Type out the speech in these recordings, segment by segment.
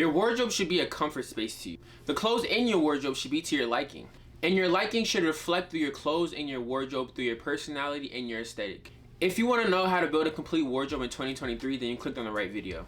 Your wardrobe should be a comfort space to you. The clothes in your wardrobe should be to your liking. And your liking should reflect through your clothes and your wardrobe through your personality and your aesthetic. If you want to know how to build a complete wardrobe in 2023, then you clicked on the right video.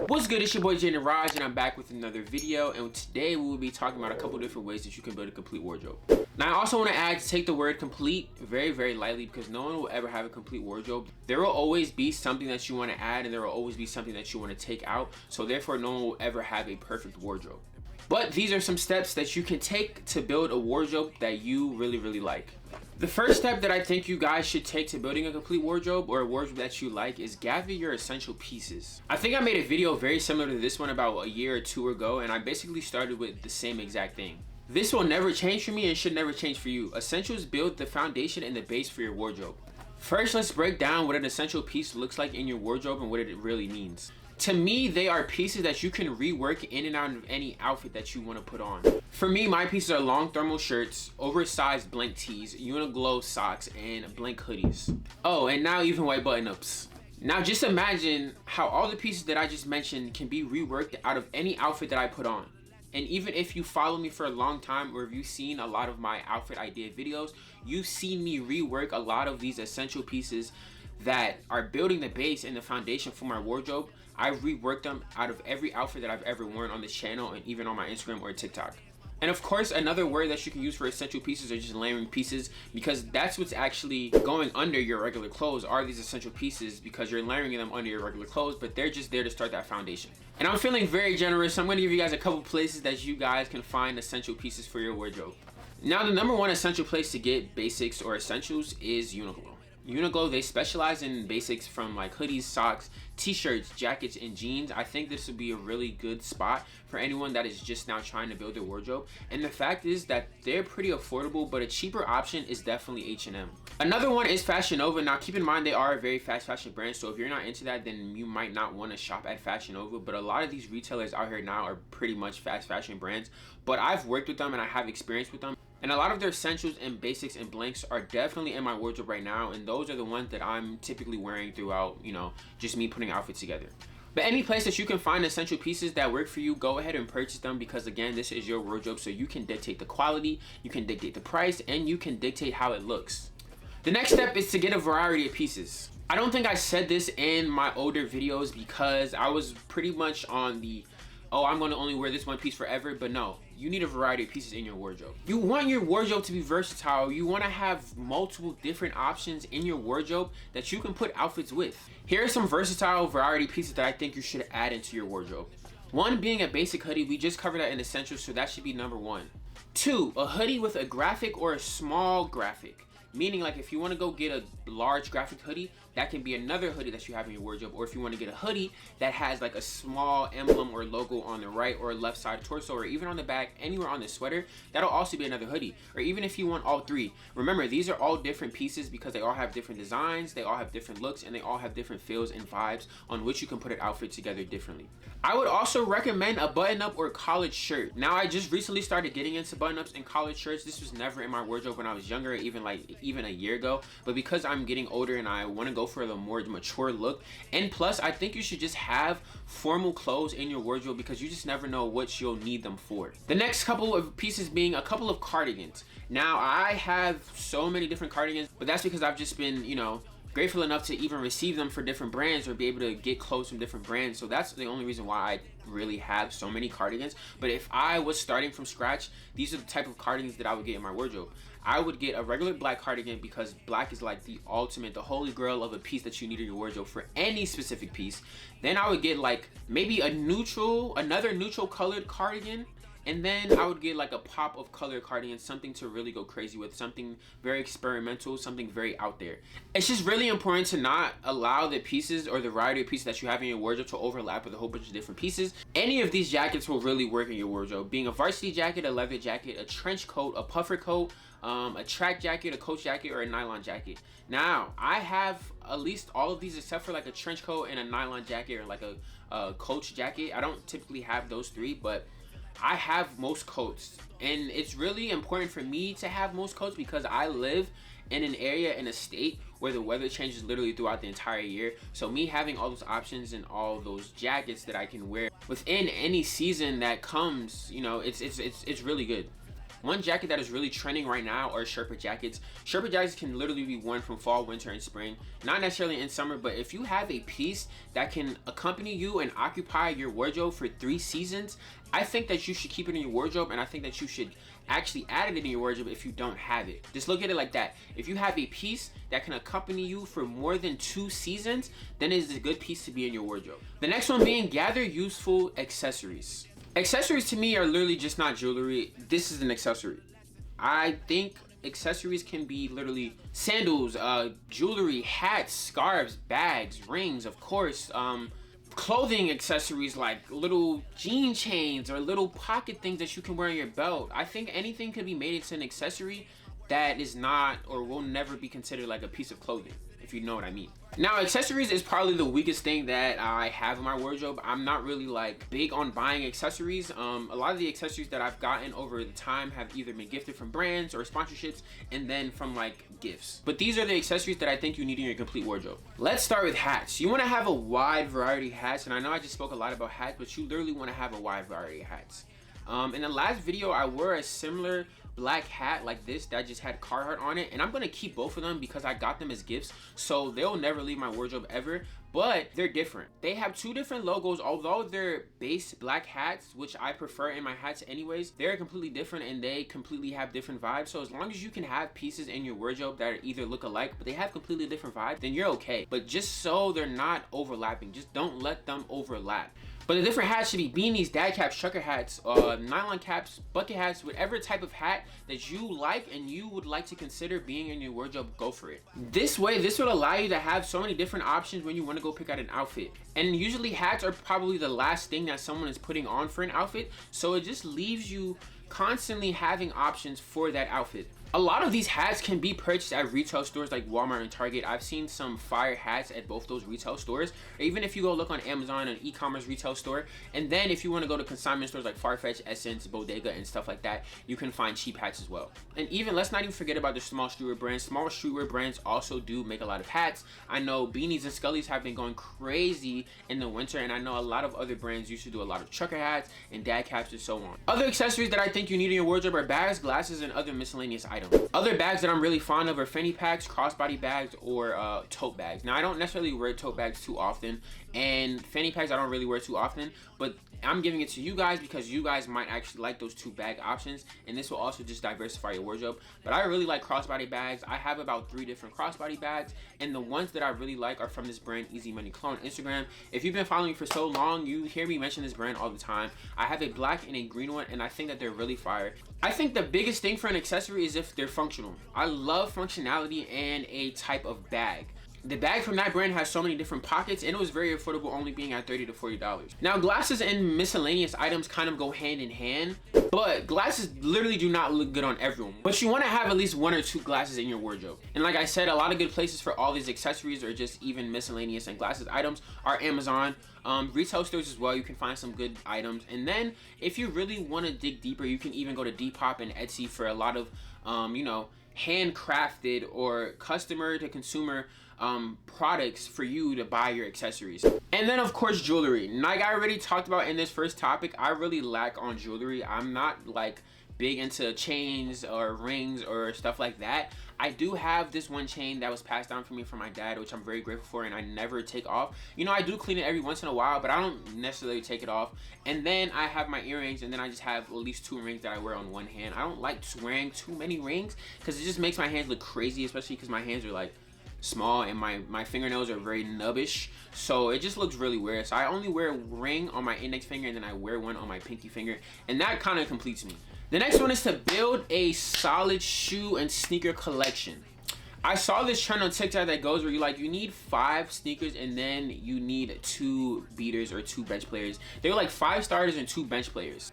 What's good, it's your boy JadenRaJ, and I'm back with another video, and today we will be talking about a couple different ways that you can build a complete wardrobe. Now I also want to add to take the word complete very, very lightly, because no one will ever have a complete wardrobe. There will always be something that you want to add, and there will always be something that you want to take out, so therefore no one will ever have a perfect wardrobe. But these are some steps that you can take to build a wardrobe that you really, really like. The first step that I think you guys should take to building a complete wardrobe, or a wardrobe that you like, is gather your essential pieces. I think I made a video very similar to this one about a year or two ago, and I basically started with the same exact thing. This will never change for me and should never change for you. Essentials build the foundation and the base for your wardrobe. First, let's break down what an essential piece looks like in your wardrobe and what it really means. To me, they are pieces that you can rework in and out of any outfit that you want to put on. For me, my pieces are long thermal shirts, oversized blank tees, Uniqlo socks, and blank hoodies. Oh, and now even white button-ups. Now just imagine how all the pieces that I just mentioned can be reworked out of any outfit that I put on. And even if you follow me for a long time, or if you've seen a lot of my outfit idea videos, you've seen me rework a lot of these essential pieces that are building the base and the foundation for my wardrobe. I've reworked them out of every outfit that I've ever worn on this channel, and even on my Instagram or TikTok. And of course, another word that you can use for essential pieces are just layering pieces, because that's what's actually going under your regular clothes, are these essential pieces, because you're layering them under your regular clothes, but they're just there to start that foundation. And I'm feeling very generous, so I'm gonna give you guys a couple places that you guys can find essential pieces for your wardrobe. Now, the number one essential place to get basics or essentials is Uniqlo. Uniqlo, they specialize in basics from like hoodies, socks, t-shirts, jackets, and jeans. I think this would be a really good spot for anyone that is just now trying to build their wardrobe. And the fact is that they're pretty affordable, but a cheaper option is definitely H&M. Another one is Fashion Nova. Now keep in mind, they are a very fast fashion brand, so if you're not into that, then you might not want to shop at Fashion Nova. But a lot of these retailers out here now are pretty much fast fashion brands, but I've worked with them and I have experience with them. And a lot of their essentials and basics and blanks are definitely in my wardrobe right now, and those are the ones that I'm typically wearing throughout, you know, just me putting outfits together. But any place that you can find essential pieces that work for you, go ahead and purchase them, because again, this is your wardrobe, so you can dictate the quality, you can dictate the price, and you can dictate how it looks. The next step is to get a variety of pieces. I don't think I said this in my older videos, because I was pretty much on the, oh, I'm going to only wear this one piece forever, but no. You need a variety of pieces in your wardrobe. You want your wardrobe to be versatile. You want to have multiple different options in your wardrobe that you can put outfits with. Here are some versatile variety pieces that I think you should add into your wardrobe. One being a basic hoodie. We just covered that in essentials, so that should be number one. Two, a hoodie with a graphic or a small graphic. Meaning, like, if you want to go get a large graphic hoodie, that can be another hoodie that you have in your wardrobe. Or if you want to get a hoodie that has like a small emblem or logo on the right or left side torso, or even on the back, anywhere on the sweater, that'll also be another hoodie. Or even if you want all three. Remember, these are all different pieces because they all have different designs, they all have different looks, and they all have different feels and vibes on which you can put an outfit together differently. I would also recommend a button-up or collared shirt. Now, I just recently started getting into button-ups and collared shirts. This was never in my wardrobe when I was younger, even a year ago. But because I'm getting older and I want to go for the more mature look, and plus I think you should just have formal clothes in your wardrobe, because you just never know what you'll need them for. The next couple of pieces being a couple of cardigans. Now, I have so many different cardigans, but that's because I've just been, you know, grateful enough to even receive them for different brands or be able to get clothes from different brands. So that's the only reason why I really have so many cardigans. But if I was starting from scratch, these are the type of cardigans that I would get in my wardrobe. I would get a regular black cardigan, because black is like the ultimate, the holy grail of a piece that you need in your wardrobe for any specific piece. Then I would get like maybe another neutral colored cardigan. And then I would get like a pop of color cardigan, something to really go crazy with, something very experimental, something very out there. It's just really important to not allow the pieces or the variety of pieces that you have in your wardrobe to overlap with a whole bunch of different pieces. Any of these jackets will really work in your wardrobe, being a varsity jacket, a leather jacket, a trench coat, a puffer coat, a track jacket, a coach jacket, or a nylon jacket. Now, I have at least all of these except for like a trench coat and a nylon jacket, or like a coach jacket. I don't typically have those three, but I have most coats, and it's really important for me to have most coats because I live in an area, in a state where the weather changes literally throughout the entire year. So me having all those options and all those jackets that I can wear within any season that comes, you know, it's really good. One jacket that is really trending right now are Sherpa jackets. Sherpa jackets can literally be worn from fall, winter, and spring. Not necessarily in summer, but if you have a piece that can accompany you and occupy your wardrobe for 3 seasons, I think that you should keep it in your wardrobe, and I think that you should actually add it in your wardrobe if you don't have it. Just look at it like that. If you have a piece that can accompany you for more than 2 seasons, then it is a good piece to be in your wardrobe. The next one being gather useful accessories. Accessories to me are literally just not jewelry. This is an accessory. I think accessories can be literally sandals, jewelry, hats, scarves, bags, rings, of course, clothing accessories like little jean chains or little pocket things that you can wear on your belt. I think anything can be made into an accessory that is not or will never be considered like a piece of clothing, if you know what I mean. Now, accessories is probably the weakest thing that I have in my wardrobe. I'm not really like big on buying accessories. A lot of the accessories that I've gotten over the time have either been gifted from brands or sponsorships and then from like gifts. But these are the accessories that I think you need in your complete wardrobe. Let's start with hats. You want to have a wide variety of hats, and I know I just spoke a lot about hats, but you literally want to have a wide variety of hats. In the last video, I wore a similar black hat like this that just had Carhartt on it, and I'm gonna keep both of them because I got them as gifts, so they'll never leave my wardrobe ever. But they're different. They have 2 different logos. Although they're base black hats, which I prefer in my hats anyways, they're completely different and they completely have different vibes. So as long as you can have pieces in your wardrobe that are either look alike but they have completely different vibes, then you're okay. But just so they're not overlapping, just don't let them overlap. But the different hats should be beanies, dad caps, trucker hats, nylon caps, bucket hats, whatever type of hat that you like and you would like to consider being in your wardrobe, go for it. This way, this will allow you to have so many different options when you want to go pick out an outfit. And usually hats are probably the last thing that someone is putting on for an outfit, so it just leaves you constantly having options for that outfit. A lot of these hats can be purchased at retail stores like Walmart and Target. I've seen some fire hats at both those retail stores. Or even if you go look on Amazon, an e-commerce retail store. And then if you want to go to consignment stores like Farfetch, Essence, Bodega, and stuff like that, you can find cheap hats as well. And even, let's not even forget about the small streetwear brands. Small streetwear brands also do make a lot of hats. I know beanies and scullies have been going crazy in the winter, and I know a lot of other brands used to do a lot of trucker hats and dad caps and so on. Other accessories that I think you need in your wardrobe are bags, glasses, and other miscellaneous items. Other bags that I'm really fond of are fanny packs, crossbody bags, or tote bags. Now, I don't necessarily wear tote bags too often, and fanny packs I don't really wear too often, but I'm giving it to you guys because you guys might actually like those 2 bag options, and this will also just diversify your wardrobe. But I really like crossbody bags. I have about 3 different crossbody bags, and the ones that I really like are from this brand Easy Money Clone on Instagram. If you've been following me for so long, you hear me mention this brand all the time. I have a black and a green one, and I think that they're really fire. I think the biggest thing for an accessory is if they're functional. I love functionality and a type of bag. The bag from that brand has so many different pockets, and it was very affordable, only being at $30 to $40. Now, glasses and miscellaneous items kind of go hand in hand, but glasses literally do not look good on everyone. But you want to have at least 1 or 2 glasses in your wardrobe. And like I said, a lot of good places for all these accessories or just even miscellaneous and glasses items are Amazon, retail stores as well. You can find some good items. And then if you really want to dig deeper, you can even go to Depop and Etsy for a lot of, you know, handcrafted or customer to consumer products for you to buy your accessories. And then of course jewelry. Like I already talked about in this first topic, I really lack on jewelry. I'm not like big into chains or rings or stuff like that. I do have this one chain that was passed down for me from my dad, which I'm very grateful for, and I never take off. You know, I do clean it every once in a while, but I don't necessarily take it off. And then I have my earrings, and then I just have at least 2 rings that I wear on one hand. I don't like wearing too many rings because it just makes my hands look crazy, especially because my hands are like small and my fingernails are very nubbish, so it just looks really weird. So I only wear a ring on my index finger, and then I wear one on my pinky finger, and that kind of completes me. The next one is to build a solid shoe and sneaker collection. I saw this trend on TikTok that goes where you need 5 sneakers and then you need 2 beaters or 2 bench players. They were like 5 starters and 2 bench players.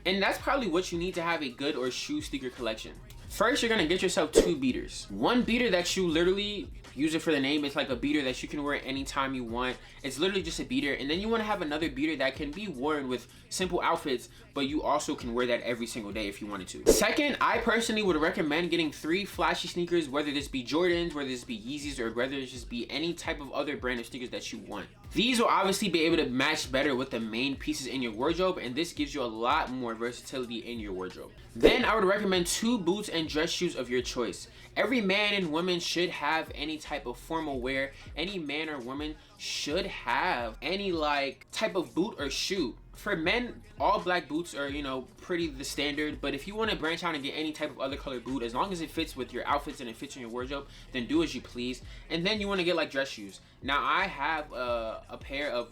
And that's probably what you need to have a good or shoe sneaker collection. First, you're gonna get yourself 2 beaters. One beater that you literally use it for the name. It's like a beater that you can wear anytime you want. It's literally just a beater. And then you want to have another beater that can be worn with simple outfits, but you also can wear that every single day if you wanted to. Second, I personally would recommend getting 3 flashy sneakers, whether this be Jordans, whether this be Yeezys, or whether it just be any type of other brand of sneakers that you want. These will obviously be able to match better with the main pieces in your wardrobe, and this gives you a lot more versatility in your wardrobe. Then I would recommend 2 boots and dress shoes of your choice. Every man and woman should have any type of formal wear. Any man or woman should have any like type of boot or shoe. For men, all black boots are, you know, pretty the standard, but if you want to branch out and get any type of other color boot, as long as it fits with your outfits and it fits in your wardrobe, then do as you please. And then you want to get like dress shoes. Now I have a pair of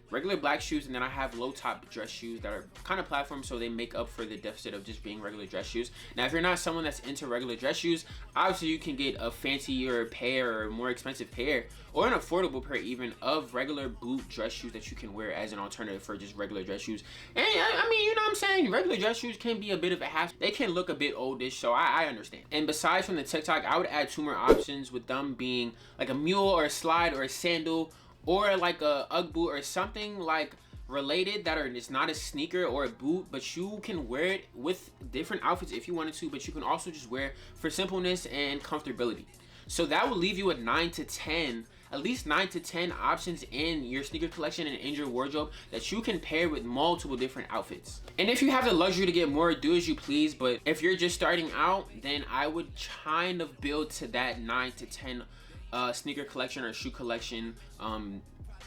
regular black shoes, and then I have low top dress shoes that are kind of platform, so they make up for the deficit of just being regular dress shoes. Now if you're not someone that's into regular dress shoes, obviously you can get a fancier pair or more expensive pair, or an affordable pair even, of regular boot dress shoes that you can wear as an alternative for just regular dress shoes. And I mean, you know what I'm saying, regular dress shoes can be a bit of a hassle. They can look a bit oldish, so I understand. And besides from the TikTok, I would add 2 more options, with them being like a mule or a slide or a sandal, or like a Ugg boot or something like related that is not a sneaker or a boot, but you can wear it with different outfits if you wanted to, but you can also just wear for simpleness and comfortability. So that will leave you with 9 to 10, at least 9 to 10 options in your sneaker collection and in your wardrobe that you can pair with multiple different outfits. And if you have the luxury to get more, do as you please, but if you're just starting out, then I would kind of build to that 9 to 10 sneaker collection or shoe collection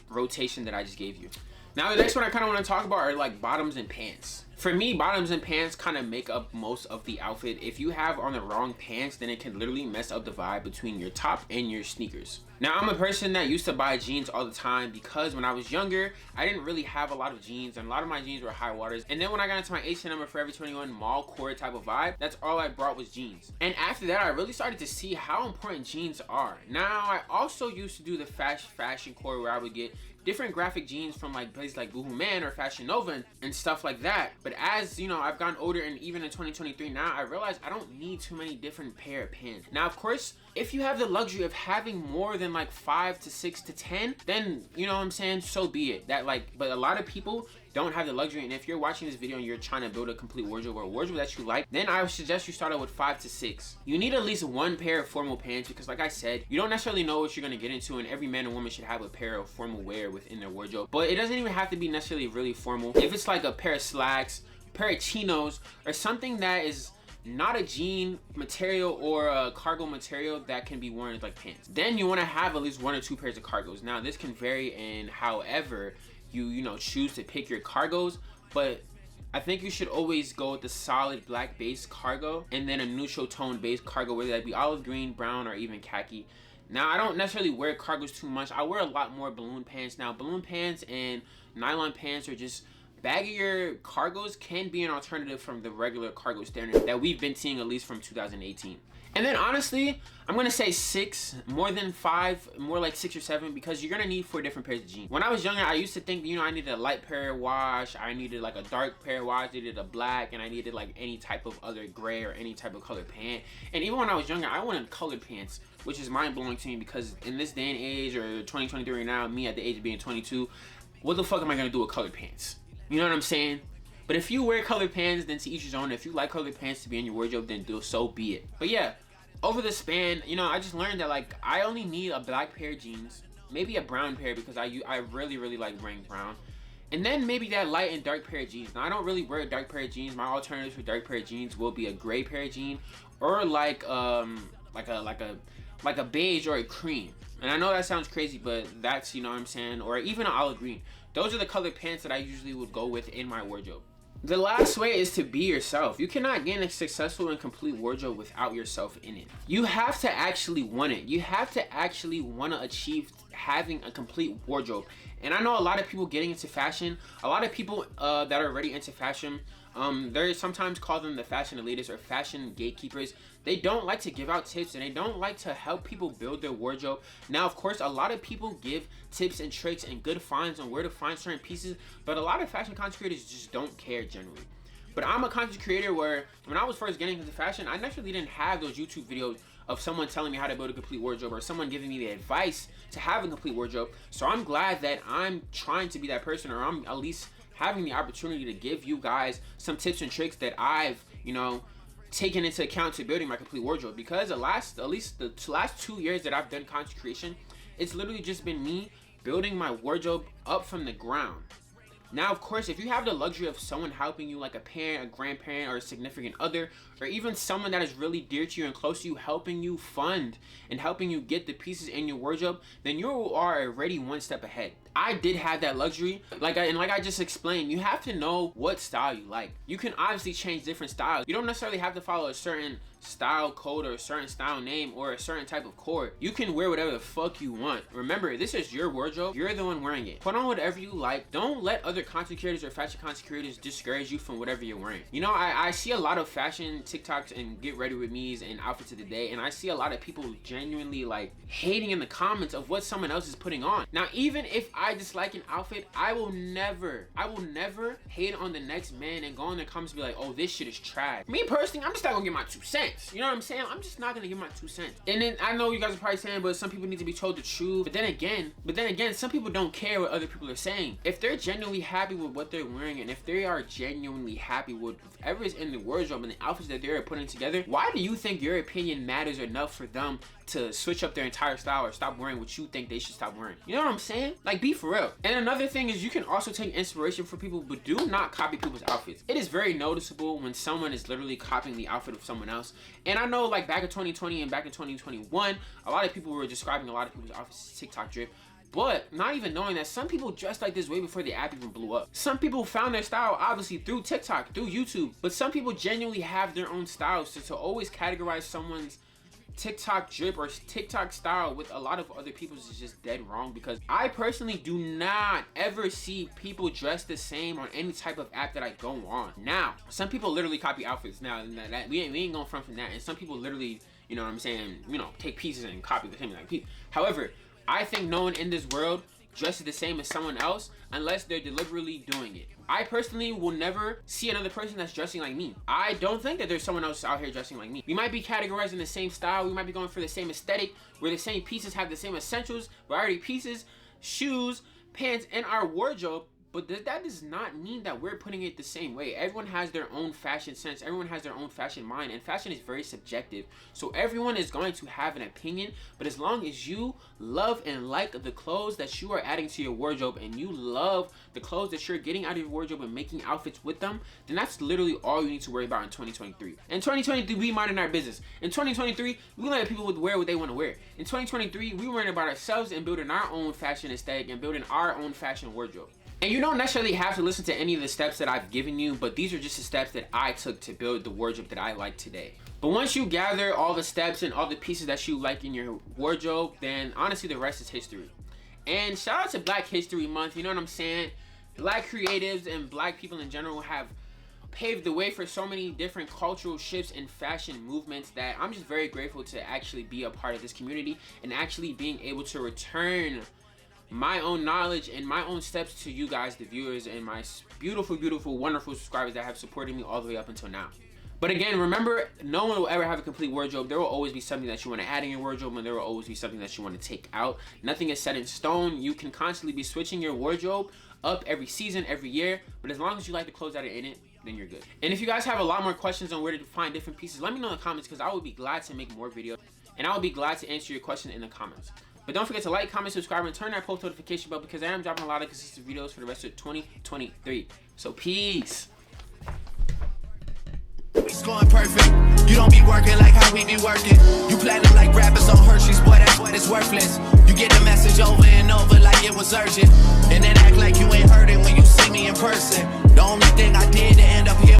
rotation that I just gave you. Now the next one I kind of want to talk about are like bottoms and pants. For me, bottoms and pants kind of make up most of the outfit. If you have on the wrong pants, then it can literally mess up the vibe between your top and your sneakers. Now I'm a person that used to buy jeans all the time, because when I was younger, I didn't really have a lot of jeans, and a lot of my jeans were high waters. And then when I got into my H&M or Forever 21 mall core type of vibe, that's all I brought was jeans. And after that, I really started to see how important jeans are. Now I also used to do the fashion core, where I would get different graphic jeans from like places like Boohoo Man or Fashion Nova and stuff like that. But as you know, I've gotten older, and even in 2023 now, I realize I don't need too many different pair of pants. Now of course, if you have the luxury of having more than like 5 to 6 to 10, then you know what I'm saying, so be it. That like, but a lot of people don't have the luxury, and if you're watching this video and you're trying to build a complete wardrobe or a wardrobe that you like, then I would suggest you start out with 5 to 6. You need at least 1 pair of formal pants, because like I said, you don't necessarily know what you're going to get into, and every man and woman should have a pair of formal wear within their wardrobe. But it doesn't even have to be necessarily really formal. If it's like a pair of slacks, a pair of chinos, or something that is not a jean material or a cargo material that can be worn as like pants, then you want to have at least 1 or 2 pairs of cargos. Now this can vary in however you know choose to pick your cargos, but I think you should always go with the solid black base cargo, and then a neutral tone base cargo, whether that be olive green, brown, or even khaki. Now I don't necessarily wear cargos too much. I wear a lot more balloon pants. Now balloon pants and nylon pants, or just baggier cargos, can be an alternative from the regular cargo standard that we've been seeing, at least from 2018. And then honestly, I'm gonna say 6, more than 5, more like 6 or 7, because you're gonna need 4 different pairs of jeans. When I was younger, I used to think, you know, I needed a light pair of wash, I needed like a dark pair of wash, I needed a black, and I needed like any type of other gray or any type of colored pant. And even when I was younger, I wanted colored pants, which is mind-blowing to me, because in this day and age, or 2023 now, me at the age of being 22, what the fuck am I gonna do with colored pants? You know what I'm saying? But if you wear colored pants, then to each his own. If you like colored pants to be in your wardrobe, then do so be it. But yeah, over the span, you know, I just learned that like I only need a black pair of jeans, maybe a brown pair, because I really like wearing brown, and then maybe that light and dark pair of jeans. Now I don't really wear a dark pair of jeans. My alternatives for dark pair of jeans will be a gray pair of jeans, or like a beige or a cream. And I know that sounds crazy, but that's, you know what I'm saying, or even an olive green. Those are the colored pants that I usually would go with in my wardrobe. The last way is to be yourself. You cannot get a successful and complete wardrobe without yourself in it. You have to actually want it. You have to actually want to achieve having a complete wardrobe. And I know a lot of people getting into fashion, a lot of people that are already into fashion, they sometimes call them the fashion elitists or fashion gatekeepers. They don't like to give out tips, and they don't like to help people build their wardrobe. Now, of course, a lot of people give tips and tricks and good finds on where to find certain pieces, but a lot of fashion content creators just don't care generally. But I'm a content creator where when I was first getting into fashion, I naturally didn't have those YouTube videos of someone telling me how to build a complete wardrobe or someone giving me the advice to have a complete wardrobe. So I'm glad that I'm trying to be that person, or I'm at least having the opportunity to give you guys some tips and tricks that I've, taken into account to building my complete wardrobe. Because the last 2 years that I've done content creation, it's literally just been me building my wardrobe up from the ground. Now, of course, if you have the luxury of someone helping you, like a parent, a grandparent, or a significant other, or even someone that is really dear to you and close to you, helping you fund and helping you get the pieces in your wardrobe, then you are already one step ahead. I did have that luxury. Like I just explained, you have to know what style you like. You can obviously change different styles. You don't necessarily have to follow a certain style code or a certain style name or a certain type of cord. You can wear whatever the fuck you want. Remember, this is your wardrobe. You're the one wearing it. Put on whatever you like. Don't let other content creators or fashion content creators discourage you from whatever you're wearing. I see a lot of fashion TikToks and get ready with me's and outfits of the day, and I see a lot of people genuinely like hating in the comments of what someone else is putting on. Now, even if I dislike an outfit, I will never hate on the next man and go in the comments and be like, oh, this shit is trash. Me personally, I'm just not gonna give my 2 cents. You know what I'm saying? I'm just not gonna give my 2 cents. And then I know you guys are probably saying, but some people need to be told the truth. But then again, some people don't care what other people are saying. If they're genuinely happy with what they're wearing, and if they are genuinely happy with whatever is in the wardrobe and the outfits that they're putting together, why do you think your opinion matters enough for them to switch up their entire style or stop wearing what you think they should stop wearing? You know what I'm saying? Like, be for real. And another thing is, you can also take inspiration from people, but do not copy people's outfits. It is very noticeable when someone is literally copying the outfit of someone else. And I know, like, back in 2020 and back in 2021, a lot of people were describing a lot of people's outfits as TikTok drip. But not even knowing that some people dressed like this way before the app even blew up. Some people found their style obviously through TikTok, through YouTube, but some people genuinely have their own styles. So to always categorize someone's TikTok drip or TikTok style with a lot of other people's is just dead wrong, because I personally do not ever see people dressed the same on any type of app that I go on. Now, some people literally copy outfits. Now, that we ain't going front from that. And some people literally, you know what I'm saying, take pieces and copy the same like people. However, I think no one in this world dresses the same as someone else unless they're deliberately doing it. I personally will never see another person that's dressing like me. I don't think that there's someone else out here dressing like me. We might be categorizing the same style, we might be going for the same aesthetic, where the same pieces have the same essentials, variety pieces, shoes, pants, and our wardrobe, but that does not mean that we're putting it the same way. Everyone has their own fashion sense, everyone has their own fashion mind, and fashion is very subjective. So everyone is going to have an opinion, but as long as you love and like the clothes that you are adding to your wardrobe, and you love the clothes that you're getting out of your wardrobe and making outfits with them, then that's literally all you need to worry about in 2023. In 2023, we minding our business. In 2023, we let people wear what they want to wear. In 2023, we worrying about ourselves and building our own fashion aesthetic and building our own fashion wardrobe. And you don't necessarily have to listen to any of the steps that I've given you, but these are just the steps that I took to build the wardrobe that I like today. But once you gather all the steps and all the pieces that you like in your wardrobe, then honestly the rest is history. And shout out to Black History Month, you know what I'm saying? Black creatives and black people in general have paved the way for so many different cultural shifts and fashion movements that I'm just very grateful to actually be a part of this community and actually being able to return my own knowledge and my own steps to you guys, the viewers, and my beautiful, beautiful, wonderful subscribers that have supported me all the way up until now. But again, remember, no one will ever have a complete wardrobe. There will always be something that you want to add in your wardrobe, and there will always be something that you want to take out. Nothing is set in stone. You can constantly be switching your wardrobe up every season, every year, but as long as you like the clothes that are in it, then you're good. And if you guys have a lot more questions on where to find different pieces, let me know in the comments, because I would be glad to make more videos, and I would be glad to answer your question in the comments. But don't forget to like, comment, subscribe, and turn that post notification bell, because I am dropping a lot of consistent videos for the rest of 2023. So peace. It's going perfect. You don't be working like how we be working. You platinum like rappers on Hershey's, boy, that's what it's worthless. You get the message over and over like it was urgent, and then act like you ain't heard it when you see me in person. Don't